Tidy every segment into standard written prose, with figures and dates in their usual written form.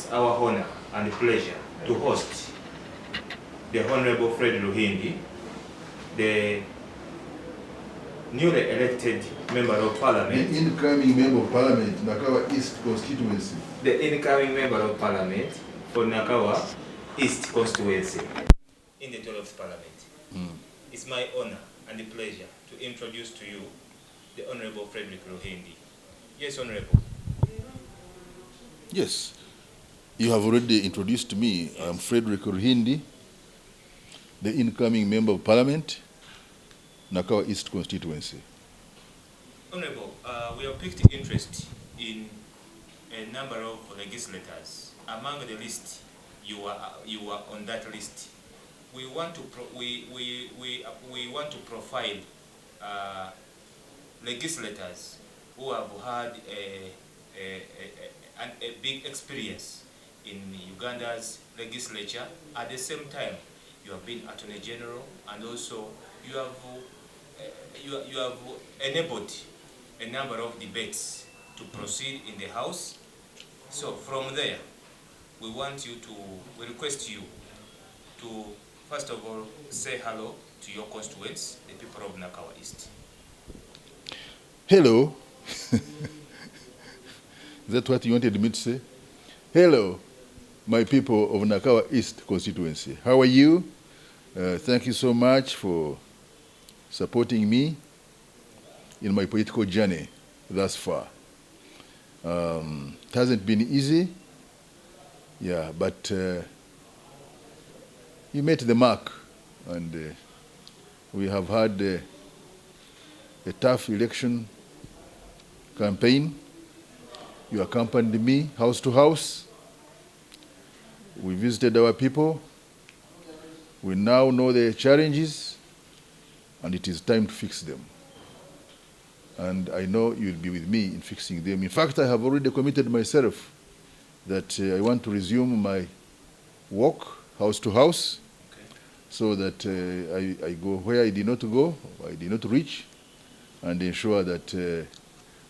It's our honor and pleasure to host the Honorable Fredrick Ruhindi, the newly elected Member of Parliament. The incoming Member of Parliament, Nakawa East constituency. The incoming Member of Parliament for Nakawa East constituency in the 12th Parliament. It's my honor and pleasure to introduce to you the Honorable Fredrick Ruhindi. Yes, Honorable. Yes, you have already introduced me. Yes. I'm Fredrick Ruhindi, the incoming Member of Parliament, Nakawa East constituency. Honorable, we have picked interest in a number of legislators. Among the list, you are on that list. We want to we want to profile legislators who have had a big experience in Uganda's legislature. At the same time, you have been Attorney General, and also you have enabled a number of debates to proceed in the House. So from there, we request you to first of all say hello to your constituents, the people of Nakawa East. Hello. Is that what you wanted me to say? Hello, my people of Nakawa East constituency. How are you? Thank you so much for supporting me in my political journey thus far. It hasn't been easy, yeah, but you met the mark, and we have had a tough election campaign. You accompanied me house to house. We visited our people. We now know the challenges, and it is time to fix them. And I know you'll be with me in fixing them. In fact, I have already committed myself that I want to resume my walk house to house, so that I go where I did not go, I did not reach, and ensure that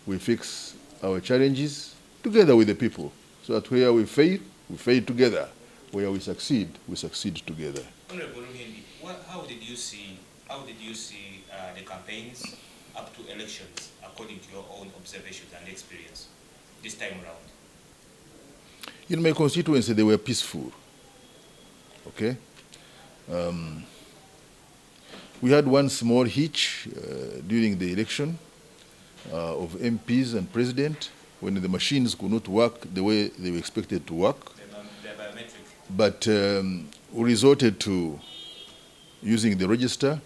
we fix our challenges together with the people, so that where we fail together. Where we succeed together. Honorable Ruhindi, how did you see the campaigns up to elections, according to your own observations and experience, this time around? In my constituency, they were peaceful. Okay. We had one small hitch during the election of MPs and president, when the machines could not work the way they were expected to work. The biometric. But we resorted to using the register,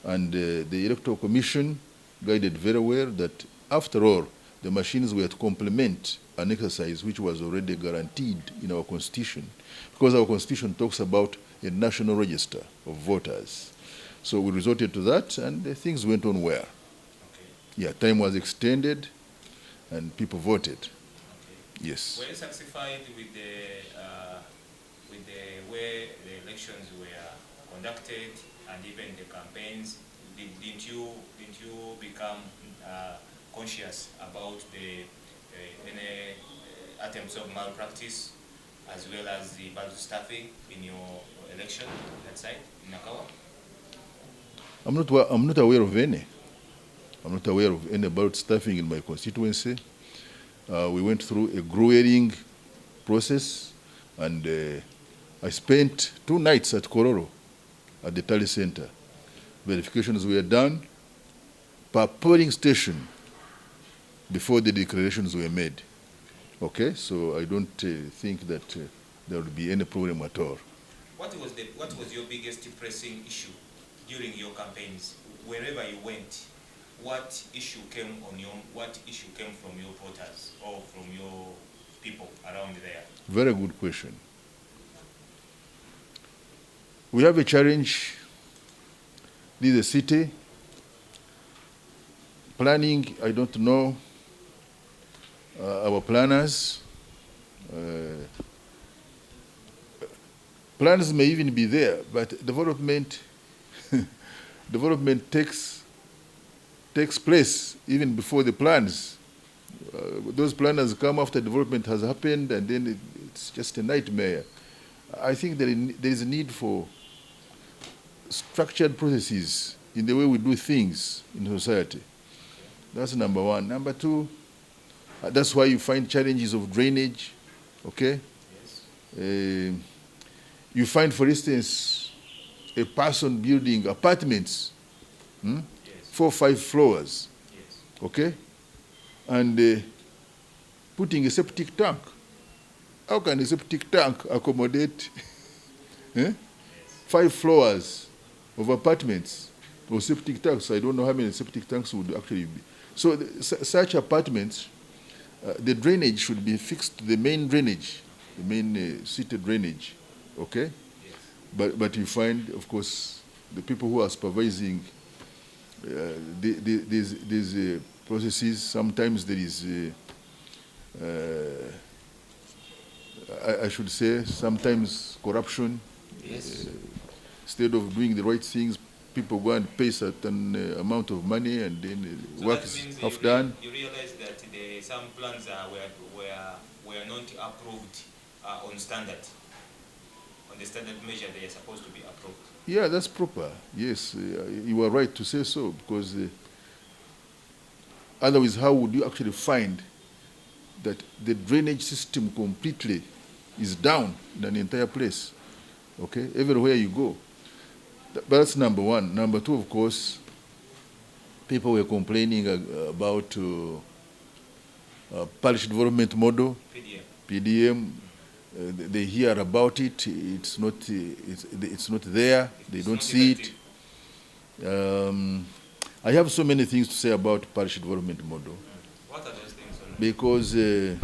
and the Electoral Commission guided very well that, after all, the machines were to complement an exercise which was already guaranteed in our Constitution, because our Constitution talks about a national register of voters. So we resorted to that, and things went on well. Okay. Yeah, time was extended, and people voted. Okay. Yes. Were you satisfied with the way the elections were conducted, and even the campaigns? Didn't you become conscious about any attempts of malpractice, as well as the bad staffing in your election that side in Nakawa? I'm not aware of any. I'm not aware of any bad staffing in my constituency. We went through a grueling process, and I spent 2 nights at Kororo, at the Tally Center. Verifications were done per polling station before the declarations were made. Okay, so I don't think that there will be any problem at all. What was your biggest pressing issue during your campaigns? Wherever you went, what issue came from your voters or from your people around there? Very good question. We have a challenge. This is a city. Planning, I don't know. Our planners, plans may even be there, but development takes place even before the plans Those planners come after development has happened, and then it's just a nightmare. I think there is a need for structured processes in the way we do things in society. That's number one. Number two, that's why you find challenges of drainage, okay? Yes. You find, for instance, a person building apartments, yes. 4 or 5 floors, yes. Okay? And putting a septic tank. How can a septic tank accommodate 5 floors of apartments or septic tanks? I don't know how many septic tanks would actually be. So such apartments, the drainage should be fixed to the main drainage, the main seated drainage, okay? Yes. But you find, of course, the people who are supervising these processes, sometimes there is, I should say, sometimes corruption. Yes. Instead of doing the right things, people go and pay certain amount of money, and then work is half done. You realize that some plans were not approved on standard, on the standard measure they are supposed to be approved. Yeah, that's proper. Yes, you are right to say so, because otherwise, how would you actually find that the drainage system completely is down in an entire place? Okay, everywhere you go. But that's number one. Number two, of course, people were complaining about parish development model, PDM. They hear about it. It's not there. They don't see it. I have so many things to say about parish development model. What are those things? Because the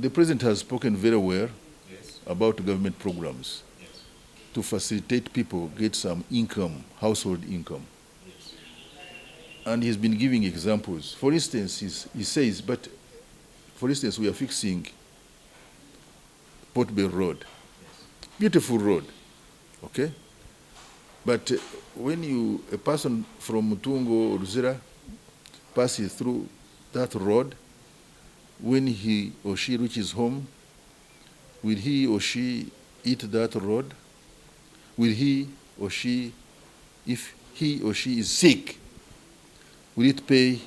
president has spoken very well, yes, about government programs, yes, to facilitate people get some income, household income. Yes. And he's been giving examples. For instance, he says, but for instance, we are fixing Port Bay Road. Yes. Beautiful road, okay? But when a person from Mutungo or Ruzira passes through that road, when he or she reaches home, will he or she eat that road? Will he or she, if he or she is sick, will it pay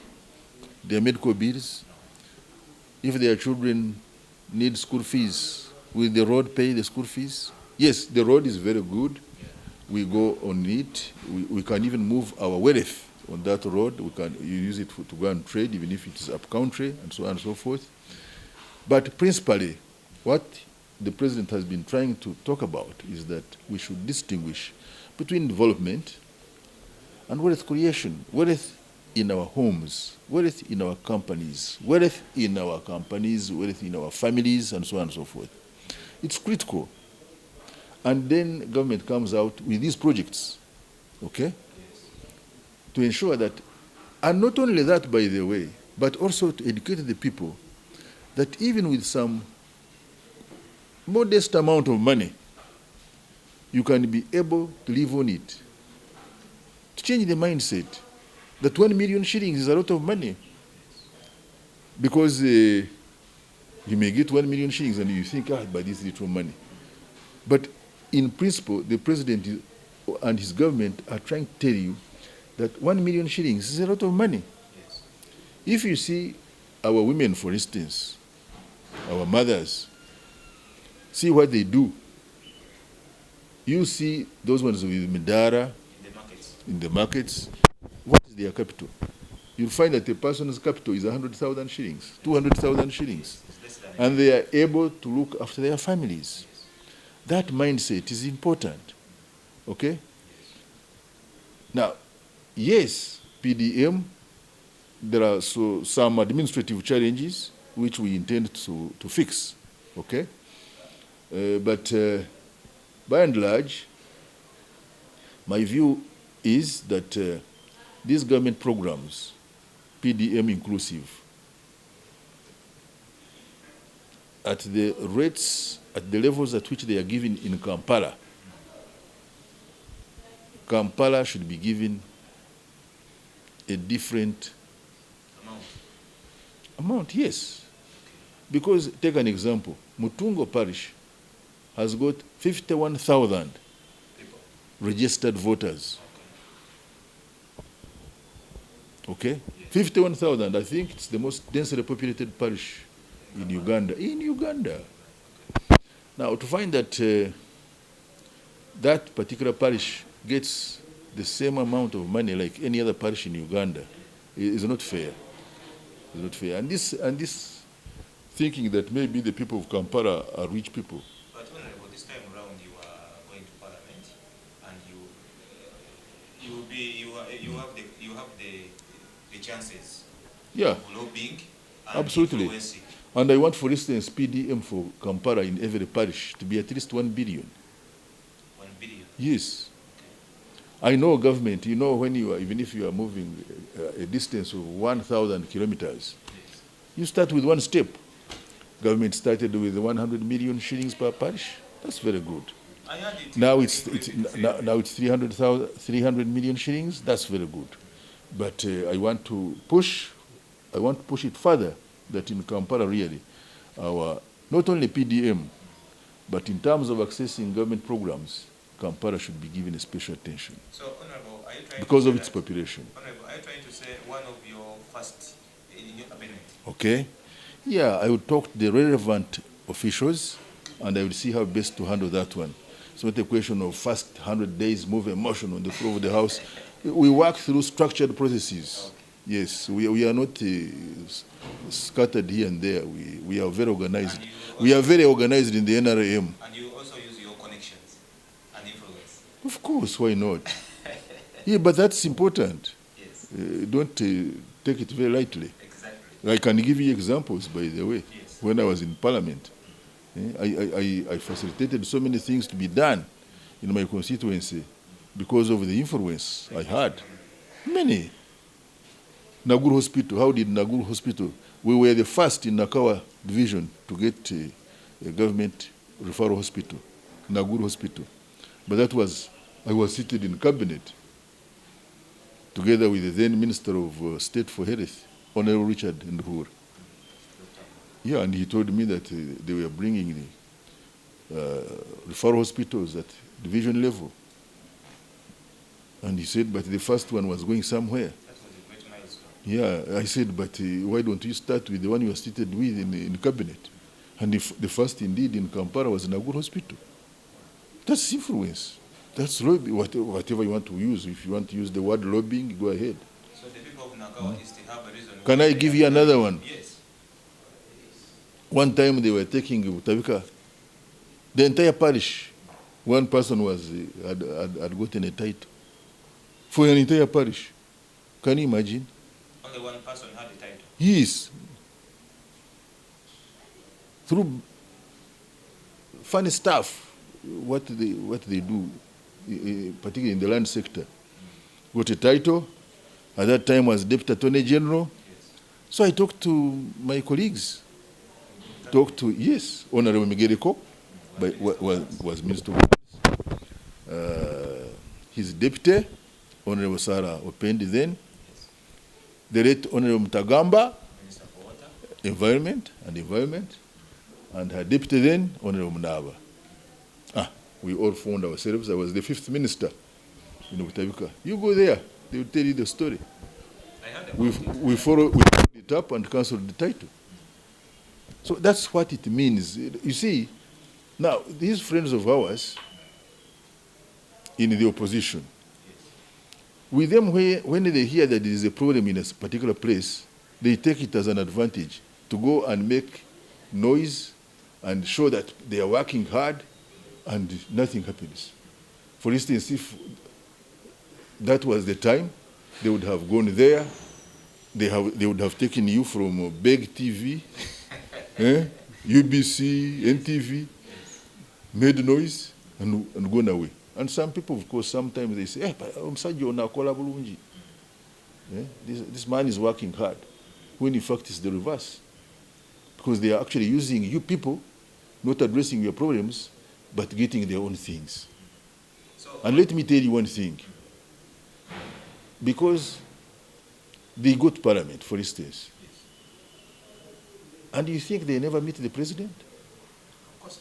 their medical bills? If their children need school fees, will the road pay the school fees? Yes, the road is very good. We go on it. We can even move our wealth on that road. We can use it to go and trade, even if it is up country, and so on and so forth. But principally, what the president has been trying to talk about is that we should distinguish between development and wealth creation. Wealth in our homes, wealth in our companies, wealth in our families, and so on and so forth. It's critical. And then government comes out with these projects, okay, to ensure that, and not only that, by the way, but also to educate the people that even with some modest amount of money, you can be able to live on it. To change the mindset that 1 million shillings is a lot of money. Because you may get 1 million shillings and you think, but this is little money. But in principle, the president and his government are trying to tell you that 1 million shillings is a lot of money. Yes. If you see our women, for instance, our mothers, see what they do. You see those ones with Midara in the markets. What is their capital? You'll find that a person's capital is 100,000 shillings, 200,000 shillings. And they are able to look after their families. That mindset is important, okay? Now, yes, PDM, there are some administrative challenges which we intend to fix, okay? But by and large, my view is that these government programs, PDM inclusive, at the rates, at the levels at which they are given in Kampala, Kampala should be given a different Amount, yes. Because, take an example, Mutungo Parish has got 51,000 registered voters. Okay? 51,000, I think it's the most densely populated parish in Uganda. In Uganda. Now, to find that that particular parish gets the same amount of money like any other parish in Uganda is not fair. It's not fair. And this thinking that maybe the people of Kampala are rich people. But Honorable, this time around you are going to Parliament, and you have the chances of lobbying and absolutely. influencing. And I want, for instance, PDM for Kampala in every parish to be at least 1 billion. 1 billion? Yes. I know government, you know, when you are, even if you are moving a distance of 1,000 kilometers, yes, you start with one step. Government started with 100 million shillings per parish. That's very good. Now it's 300 million shillings. That's very good. But I want to push it further, that in Kampala really, our not only PDM, but in terms of accessing government programs, Kampala should be given a special attention. So, Honorable, are you trying because to of its population. Honorable, are you trying to say one of your first in your cabinet? Okay. Yeah, I would talk to the relevant officials, and I will see how best to handle that one. It's not a question of first 100 days move a motion on the floor of the House. We work through structured processes. Okay. Yes, we are not scattered here and there. We are very organized. We are very organized in the NRM. And you also use your connections and influence. Of course, why not? Yeah, but that's important. Yes. Don't take it very lightly. Exactly. I can give you examples, by the way. Yes. When I was in Parliament, I facilitated so many things to be done in my constituency because of the influence I had. Many. Naguru Hospital, how did Naguru Hospital? We were the first in Nakawa division to get a government referral hospital, Naguru Hospital. But that was, I was seated in cabinet together with the then Minister of State for Health, Honorable Richard Nduhura. Yeah, and he told me that they were bringing the referral hospitals at division level. And he said, but the first one was going somewhere. That was a great milestone. Yeah, I said, but why don't you start with the one you are seated with in cabinet? And the first indeed in Kampala was Naguru Hospital. That's influence. That's lobbying, whatever you want to use. If you want to use the word lobbying, go ahead. So the people of Nakawa East have a reason. Can I give you another one? Yes. One time they were taking Butabika, the entire parish, one person had gotten a title for an entire parish. Can you imagine? Only one person had a title? Yes. Through funny stuff, what they do, particularly in the land sector. Got a title. At that time was Deputy Attorney General. Yes. So I talked to my colleagues. Talked to, yes, Honorable Migeriko, was Minister of his deputy, Honorable Sarah Opendi then, yes, the late Honorable Mutagamba, Minister for Water, Environment, and her deputy then, Honorable Mnaba. We all found ourselves. I was the 5th minister in Butabika. You go there, they will tell you the story. We followed it up and cancelled the title. So that's what it means. You see, now, these friends of ours in the opposition, with them, when they hear that there is a problem in a particular place, they take it as an advantage to go and make noise and show that they are working hard and nothing happens. For instance, if that was the time, they would have gone there, they would have taken you from Bbeg TV, UBC, NTV, made noise, and gone away. And some people, of course, sometimes they say, this man is working hard, when in fact it's the reverse. Because they are actually using you people, not addressing your problems, but getting their own things. And let me tell you one thing. Because They go to parliament, for instance. And you think they never meet the president?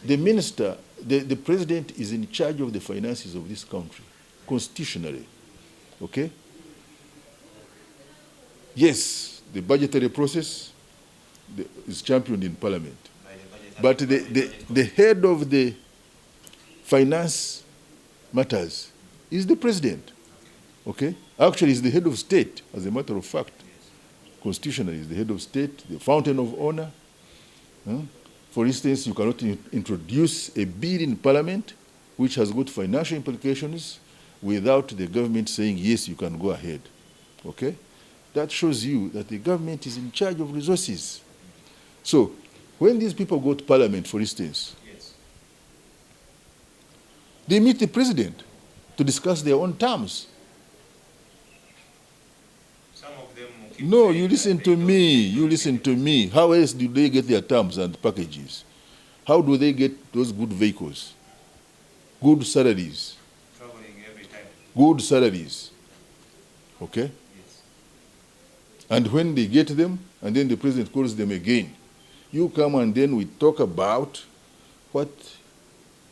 The minister, the president is in charge of the finances of this country, constitutionally. Okay? Yes, the budgetary process is championed in parliament. But the head of the finance matters is the president. Okay? Actually, he's the head of state, as a matter of fact. Constitutionally, he's the head of state, the fountain of honor. For instance, you cannot introduce a bill in parliament which has got financial implications without the government saying, yes, you can go ahead. Okay? That shows you that the government is in charge of resources. So, when these people go to parliament, for instance, they meet the president to discuss their own terms. Some of them no, you listen to me. You listen to me. How else do they get their terms and packages? How do they get those good vehicles? Good salaries. Traveling every time. Good salaries. Okay? Yes. And when they get them, and then the president calls them again, you come and then we talk about what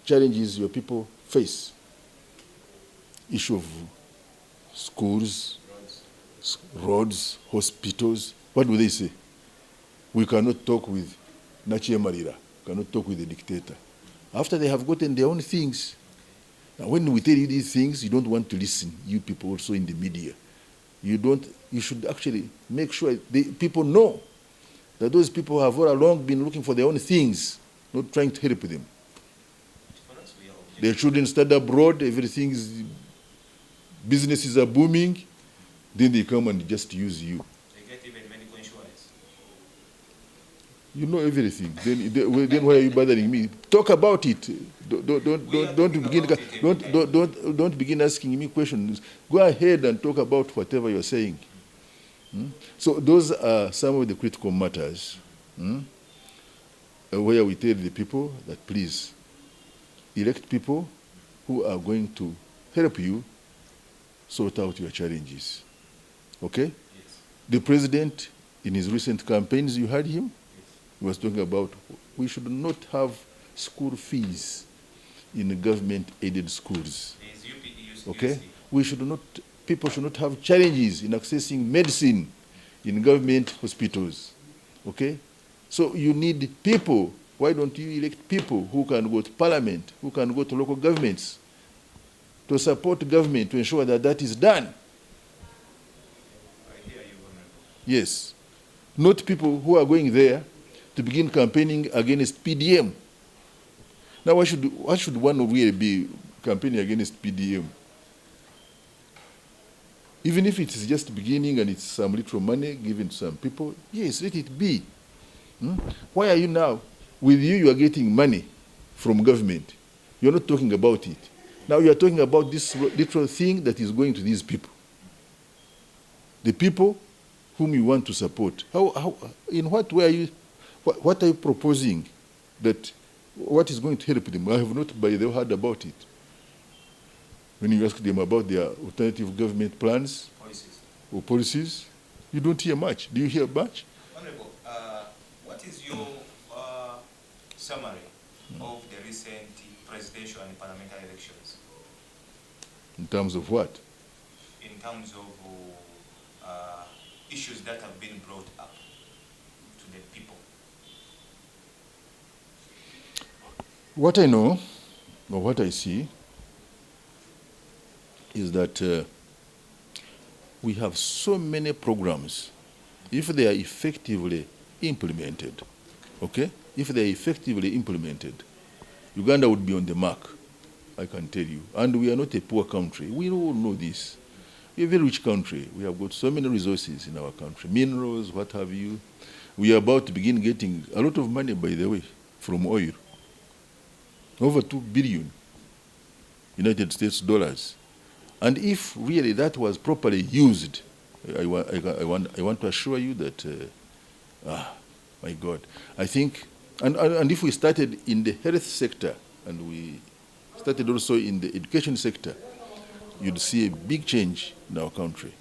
challenges your people face. Issue of schools, roads, hospitals. What do they say? We cannot talk with Nachie Marira, cannot talk with the dictator. After they have gotten their own things. Now when we tell you these things, you don't want to listen, you people also in the media. You should actually make sure people know that those people have all along been looking for their own things, not trying to help them. Their children study abroad, businesses are booming, then they come and just use you. They get even medical insurance. You know everything. Then why are you bothering me? Talk about it. Don't begin asking me questions. Go ahead and talk about whatever you're saying. So those are some of the critical matters where we tell the people that please elect people who are going to help you sort out your challenges. Okay? Yes. The president, in his recent campaigns, you heard him? Yes. He was talking about we should not have school fees in government-aided schools. Okay? People should not have challenges in accessing medicine in government hospitals. Okay? So you need people. Why don't you elect people who can go to parliament, who can go to local governments to support government to ensure that that is done? I hear you, Honorable. Yes. Not people who are going there to begin campaigning against PDM. Now, why should one really be campaigning against PDM? Even if it is just beginning and it's some little money given to some people, yes, let it be. Why are you now? With you are getting money from government. You're not talking about it. Now you are talking about this little thing that is going to these people. The people whom you want to support. In what way are you, what are you proposing that, what is going to help them? I have not, by the way, heard about it. When you ask them about their alternative government plans or policies, you don't hear much. Do you hear much? Honorable, what is your summary of the recent presidential and parliamentary elections? In terms of what? In terms of issues that have been brought up to the people. What I know, or what I see, is that we have so many programs. If they are effectively implemented, okay? If they are effectively implemented, Uganda would be on the mark, I can tell you. And we are not a poor country. We all know this. We're a very rich country. We have got so many resources in our country, minerals, what have you. We are about to begin getting a lot of money, by the way, from oil. Over 2 billion United States dollars. And if really that was properly used, I want to assure you that, my God, I think, and if we started in the health sector and we started also in the education sector, you'd see a big change in our country,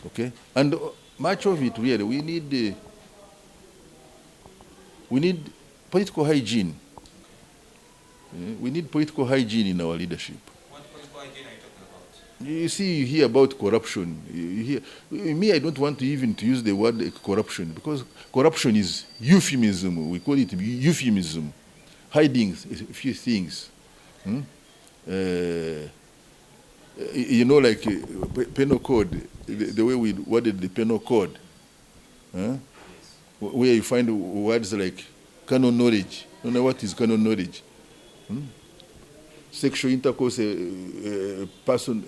okay? And much of it really, we need political hygiene. We need political hygiene in our leadership. What political hygiene are you talking about? You see, you hear about corruption. You hear, me, I don't want to even to use the word corruption, because corruption is euphemism. We call it euphemism, hiding a few things. You know, like penal code, the way we worded the penal code, where you find words like canon knowledge. You don't know what is canon knowledge. Sexual intercourse, a person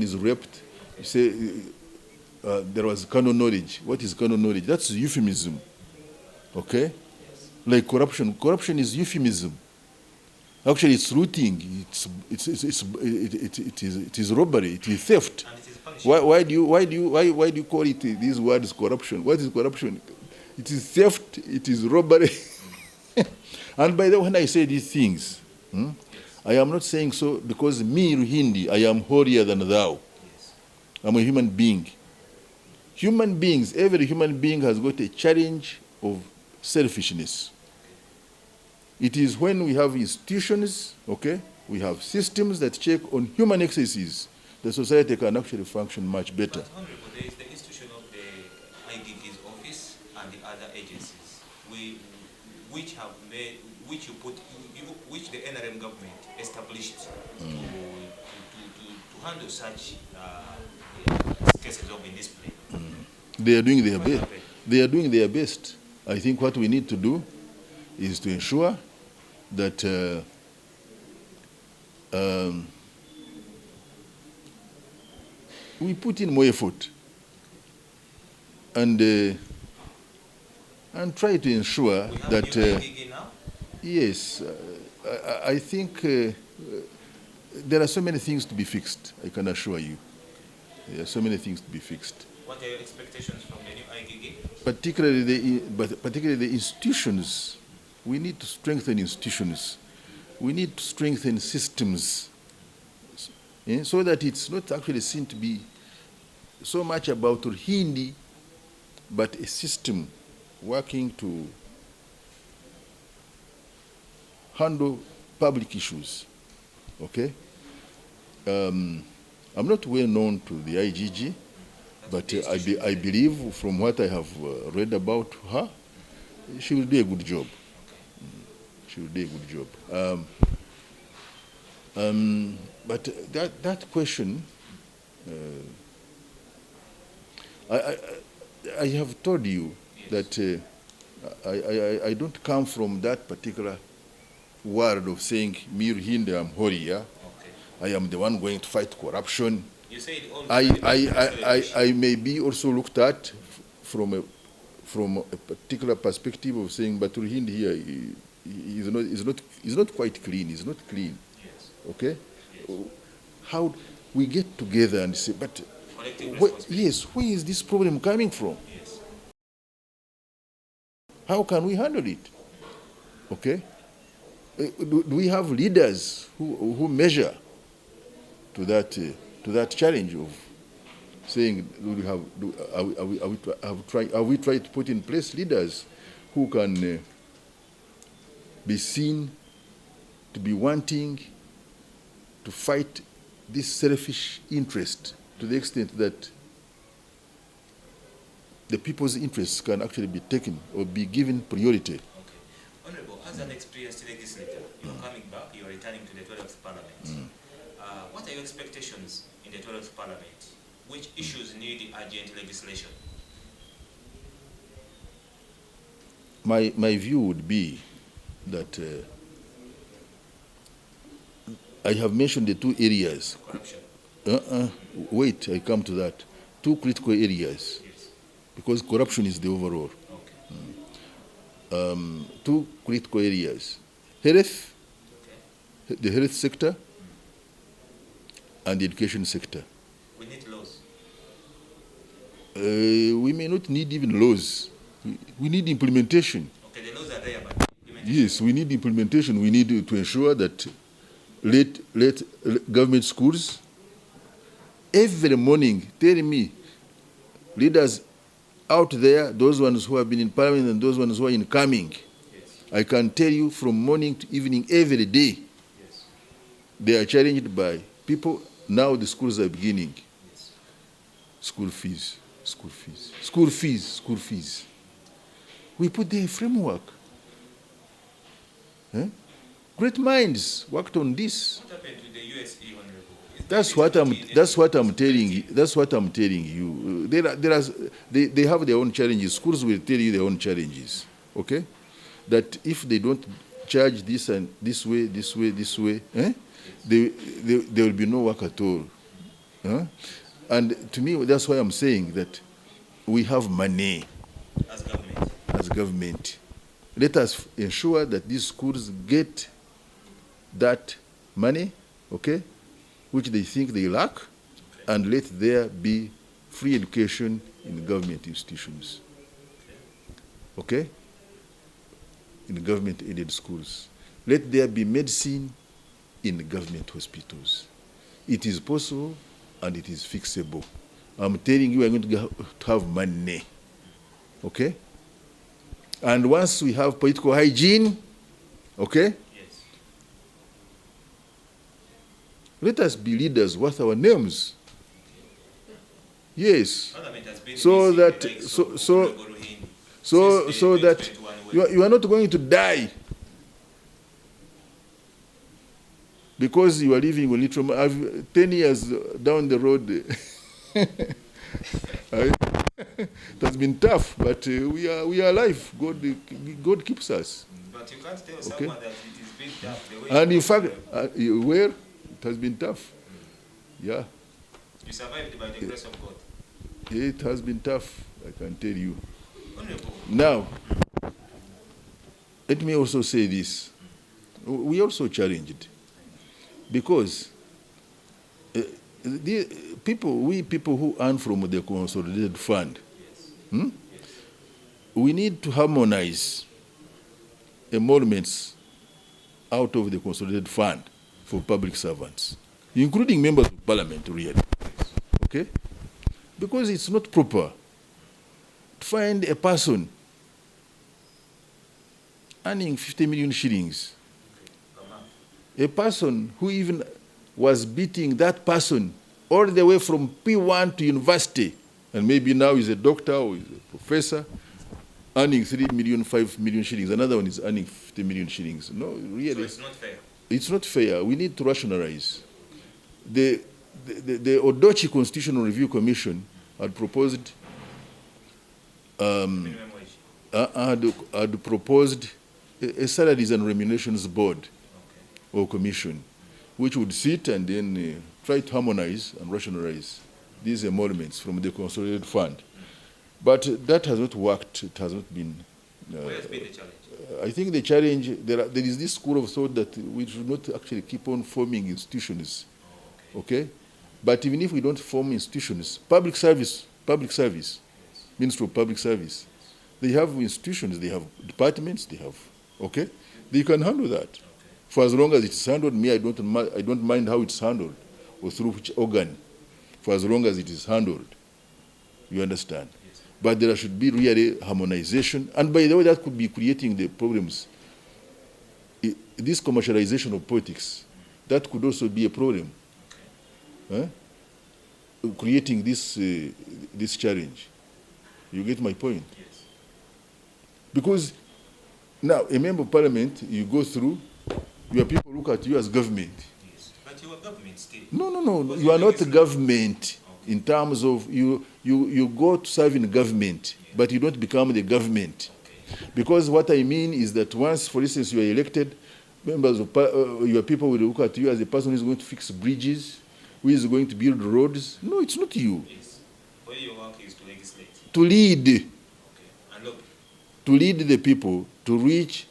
is raped. You say there was canon knowledge. What is canon knowledge? That's euphemism. Okay? Yes. Like corruption. Corruption is euphemism. Actually, it's looting. It is robbery. It is theft. And it is punishable. Why do you call it these words corruption? What is corruption? It is theft. It is robbery. And by the way, when I say these things, I am not saying so because me, Ruhindi, I am holier than thou. Yes. I'm a human being. Human beings, every human being has got a challenge of selfishness. It is when we have institutions, okay, we have systems that check on human excesses, the society can actually function much better. But Honorable, there is the institution of the IGG's office and the other agencies, which the NRM government established to handle such cases of indiscipline. They are doing their best. They are doing their best. I think what we need to do is to ensure that we put in more effort and try to ensure that yes, I think there are so many things to be fixed. I can assure you, there are so many things to be fixed. What are your expectations from the new IGG? Particularly the institutions. We need to strengthen institutions. We need to strengthen systems, so that it's not actually seen to be so much about Ruhindi, but a system working to handle public issues. Okay? I'm not well known to the IGG, but I believe from what I have read about her, she will do a good job. She will do a good job. But that question, I have told you that I don't come from that particular world of saying, me Ruhindi, I'm Horia. I am the one going to fight corruption. You say it all. I may be also looked at from a particular perspective of saying, but Ruhindi here is not quite clean. He's not clean. Yes. Okay. Yes. How we get together and say, but yes, where is this problem coming from? Yes. How can we handle it? Okay. Do we have leaders who measure to that challenge of saying, are we trying to put in place leaders who can be seen to be wanting to fight this selfish interest to the extent that the people's interests can actually be taken or be given priority? Honorable, as an experienced legislator, you're coming back, you're returning to the 12th Parliament. What are your expectations in the 12th Parliament? Which issues need urgent legislation? My view would be that I have mentioned the two areas. Corruption. Wait, I come to that. Two critical areas, Yes. because corruption is the overall. Okay. Two critical areas: health, Okay. the health sector, and the education sector. We need laws. We may not need even laws. We need implementation. Okay, the laws are there, but Yes, we need implementation. We need to ensure that let government schools every morning tell me leaders out there, those ones who have been in parliament and those ones who are incoming, Yes. I can tell you from morning to evening, every day, Yes. they are challenged by people. Now the schools are beginning. Yes. School fees, school fees, school fees, school fees. We put the framework. Eh? Great minds worked on this. What happened to the USE, Honorable? That's what I'm telling you. That's what I'm telling you. They have their own challenges. Schools will tell you their own challenges. Okay, that if they don't charge this and this way, eh? There will be no work at all. Huh? And to me, that's why I'm saying that we have money As government. as government. Let us ensure that these schools get that money, okay, which they think they lack, and let there be free education in government institutions, okay, in government-aided schools. Let there be medicine in government hospitals. It is possible and it is fixable. I'm telling you, we're going to have money, okay? And once we have political hygiene, okay, Yes. let us be leaders worth our names. Yes. Parliament has been So missing that the likes so of so Fredrick Ruhindi so since so the that 2021 you are not going to die because you are living on little. 10 years down the road. It has been tough, but we are alive. God keeps us. But you can't tell someone that it is big tough the way And you in fact, go. where it has been tough. Yeah, You survived by the grace of God. it has been tough, I can tell you. Honorable. Now, let me also say this. We also challenged because we people who earn from the consolidated fund, we need to harmonize emoluments out of the consolidated fund for public servants, including members of parliament, really. Okay? Because it's not proper to find a person earning 50 million shillings, a person who even was beating that person all the way from P1 to university, and maybe now he's a doctor or he's a professor, earning 3 million, 5 million shillings. Another one is earning 50 million shillings. No, really. So it's not fair. It's not fair. We need to rationalize. The Odochi Constitutional Review Commission had proposed Minimum wage. had proposed a salaries and remunerations board or commission, which would sit and then try to harmonize and rationalize these emoluments from the consolidated fund. But that has not worked. It has not been. Where has been the challenge? I think the challenge, there is this school of thought that we should not actually keep on forming institutions, okay? But even if we don't form institutions, public service means for public service. They have institutions, they have departments, they have, okay? They can handle that. For as long as it's handled, I don't mind how it's handled or through which organ, for as long as it is handled. You understand? Yes. But there should be really harmonization. And by the way, that could be creating the problems. This commercialization of politics, that could also be a problem. Creating this challenge. You get my point? Yes. Because now, a member of parliament, you go through, your people look at you as government. Yes. But you are government still. No. You are not government in terms of you go to serve in government, but you don't become the government. Because what I mean is that once, for instance, you are elected, members of your people will look at you as a person who is going to fix bridges, who is going to build roads. No, it's not you. Yes. Where your work is to legislate. To lead. Okay. And look. To lead the people to reach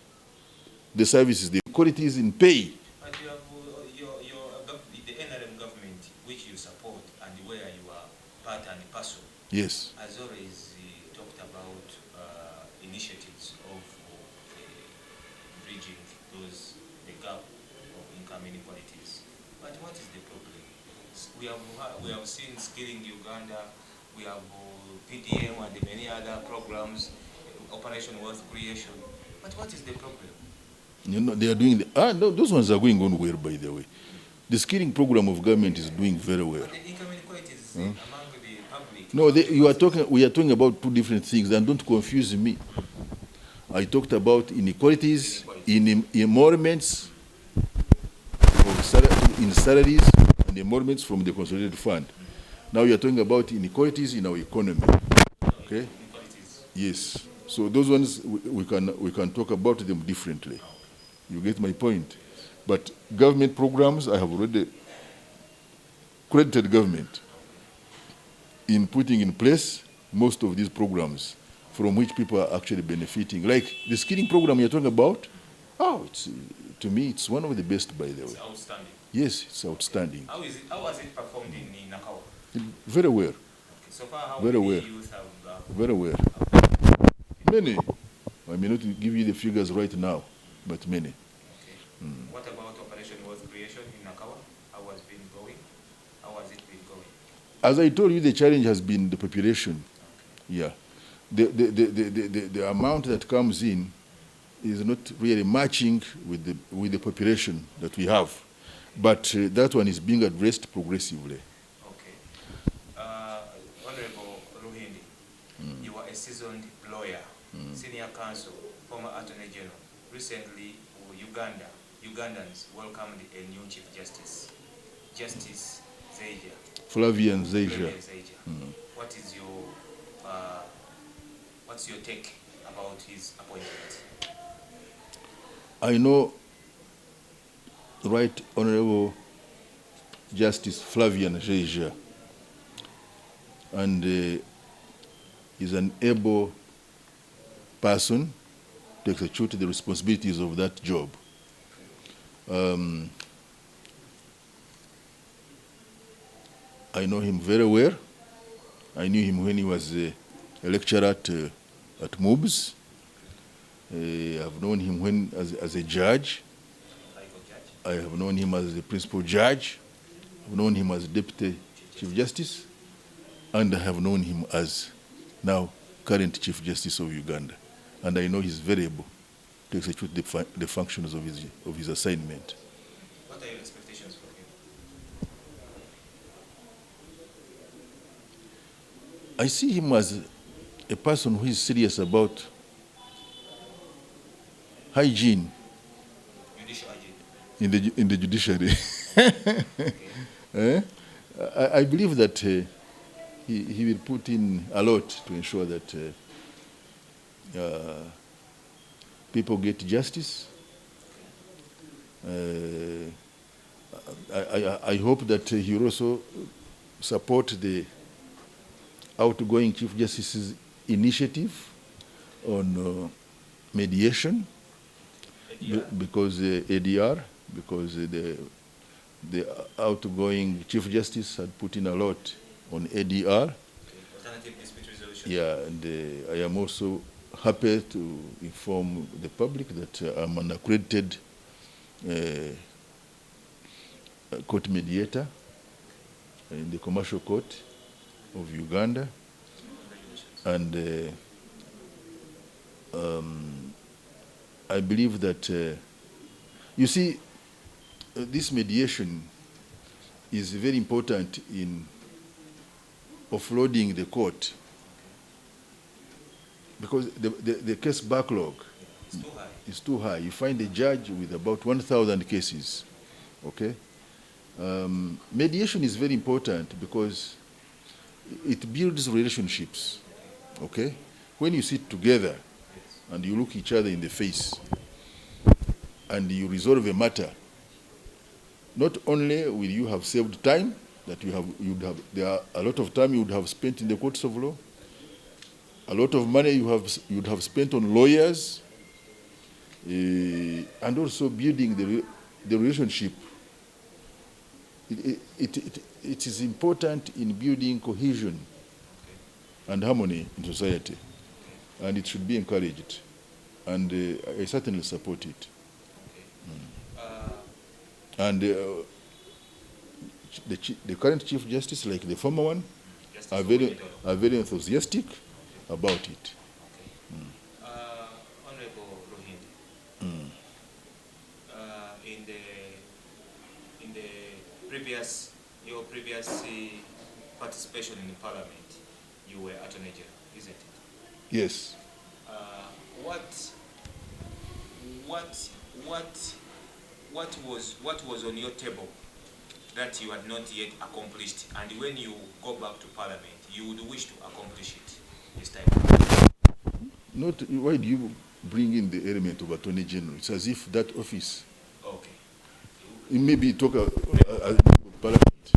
the services, the qualities in pay. And you have the NRM government, which you support, and where you are part and parcel. Yes. Has always talked about initiatives of bridging the gap of income inequalities. But what is the problem? We have seen Skilling Uganda, we have PDM and many other programs, Operation Wealth Creation. But what is the problem? You know, they are doing no, those ones are going on well, by the way. The skilling program of government is doing very well. But the income inequality is among the public. No, we are talking about two different things, and don't confuse me. I talked about inequalities in emoluments in salaries and emoluments from the consolidated fund. Now you are talking about inequalities in our economy. Okay? Yes. So those ones we can talk about them differently. You get my point? But government programs, I have already credited government in putting in place most of these programs from which people are actually benefiting. Like the skilling program you're talking about, to me, it's one of the best, by the way. It's outstanding. Yes, it's outstanding. How has it performed in Nakawa? Very well. Okay, so far, how Very many well. youth have... Very well. Many. I may not give you the figures right now, but many. Okay. What about Operation Wealth Creation in Nakawa? How has it been going? As I told you, the challenge has been the population. Okay. Yeah. The amount that comes in is not really matching with the population that we have. But that one is being addressed progressively. Okay. Honorable Ruhindi, you are a seasoned lawyer, senior counsel, former attorney general. Recently, Ugandans welcomed a new Chief Justice, Justice Zeija. Flavian Zeija. What's your take about his appointment? I know Right Honorable Justice Flavian Zeija, and is an able person to execute the responsibilities of that job. I know him very well. I knew him when he was a lecturer at MUBS. I've known him as a judge. I have known him as the principal judge. I've known him as Deputy Chief Justice. And I have known him as now current Chief Justice of Uganda. And I know he's very able to execute the functions of his assignment. What are your expectations for him? I see him as a person who is serious about hygiene. Judicial hygiene. In the judiciary. I believe that he will put in a lot to ensure that people get justice. I hope that he will also support the outgoing Chief Justice's initiative on mediation, because ADR, because the outgoing Chief Justice had put in a lot on ADR. Alternative dispute resolution. Yeah, and I am also happy to inform the public that I'm an accredited court mediator in the Commercial Court of Uganda. And I believe that, you see, this mediation is very important in offloading the court, because the case backlog is too high. You find a judge with about 1,000 cases, okay? Mediation is very important because it builds relationships, okay? When you sit together and you look each other in the face and you resolve a matter, not only will you have saved time that there are a lot of time you would have spent in the courts of law, a lot of money you'd have spent on lawyers, and also building the relationship. It is important in building cohesion and harmony in society, and it should be encouraged, and I certainly support it. And the current Chief Justice, like the former one, are very enthusiastic about it. Okay. Honorable Ruhindi, in the your previous participation in the Parliament, you were Attorney General, isn't it? Yes. What was on your table that you had not yet accomplished, and when you go back to Parliament, you would wish to accomplish it this time? Not, why do you bring in the element of Attorney General? It's as if that office. Okay. It may be talk Parliament.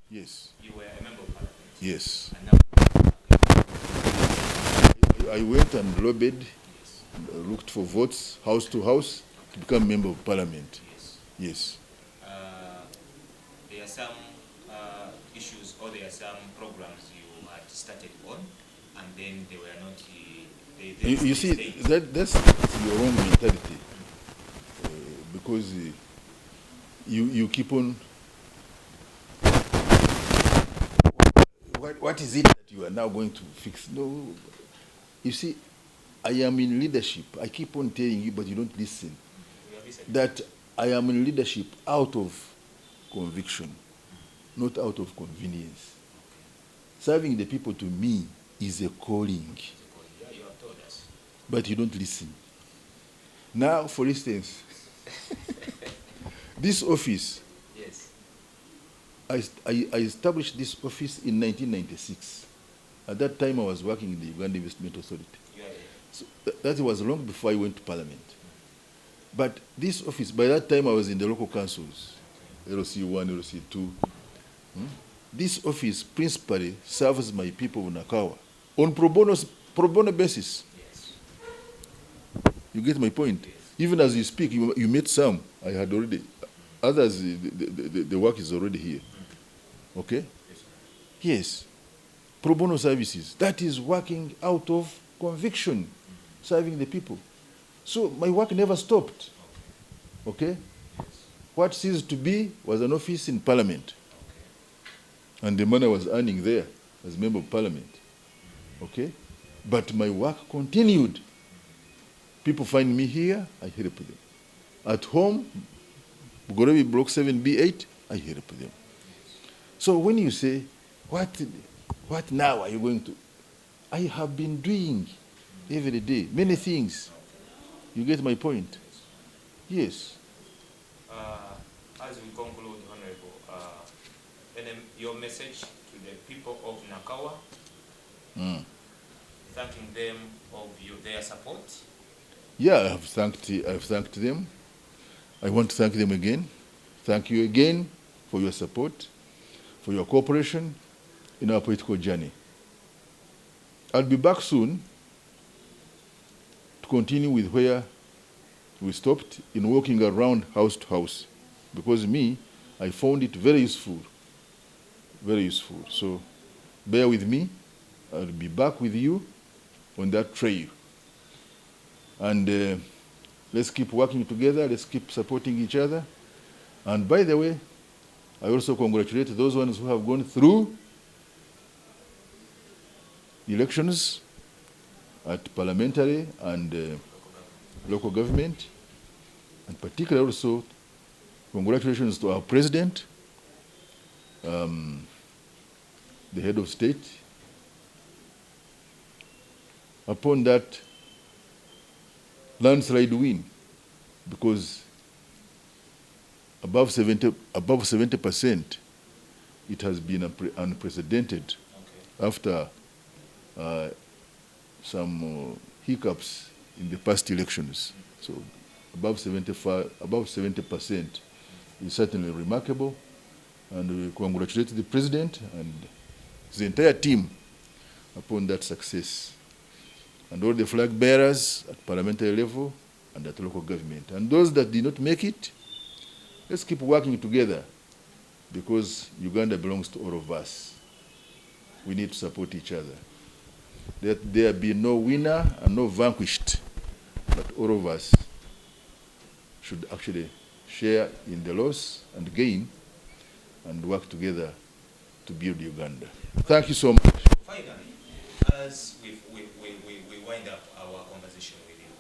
Yes. You were a member of Parliament. Yes. And now, I went and lobbied, yes. Looked for votes, house to house, to become member of Parliament. Yes. Yes. There are some issues, or there are some programs you had started on, and then they were not. You see, that's your own mentality, because you keep on. What is it that you are now going to fix? No, you see, I am in leadership. I keep on telling you, but you don't listen. That I am in leadership out of conviction, not out of convenience. Serving the people to me is a calling. Yeah, you have told us. But you don't listen. Now, for instance, this office, yes. I established this office in 1996. At that time, I was working in the Uganda Investment Authority. Yeah. So that was long before I went to Parliament. But this office, by that time, I was in the local councils, LC1, LC2. This office principally serves my people of Nakawa on pro bono basis. Yes. You get my point? Yes. Even as you speak, you met some. I had already, others, the work is already here. Okay? Yes. Pro bono services. That is working out of conviction, serving the people. So my work never stopped. Okay? What ceased to be was an office in Parliament. And the money I was earning there as member of Parliament. Okay? But my work continued. People find me here, I help them. At home, Bugorebi Block 7B8, I help them. So when you say, what now are you going to? I have been doing every day many things. You get my point? Yes. As we conclude, Honorable, your message to the people of Nakawa, thanking them of their support. Yeah, I've thanked them. I want to thank them again. Thank you again for your support, for your cooperation in our political journey. I'll be back soon to continue with where we stopped in walking around house to house, because I found it very useful. Very useful. So bear with me. I'll be back with you on that trail. And let's keep working together. Let's keep supporting each other. And by the way, I also congratulate those ones who have gone through elections at parliamentary and local government. And particularly also, congratulations to our president, the head of state, upon that landslide win, because above 70%, it has been unprecedented after some hiccups in the past elections. So above 70% is certainly remarkable, and we congratulate the president and the entire team upon that success, and all the flag bearers at parliamentary level and at local government. And those that did not make it, let's keep working together, because Uganda belongs to all of us. We need to support each other. Let there be no winner and no vanquished, but all of us should actually share in the loss and gain and work together to build Uganda. Thank you so much. Finally, as we wind up our conversation with you,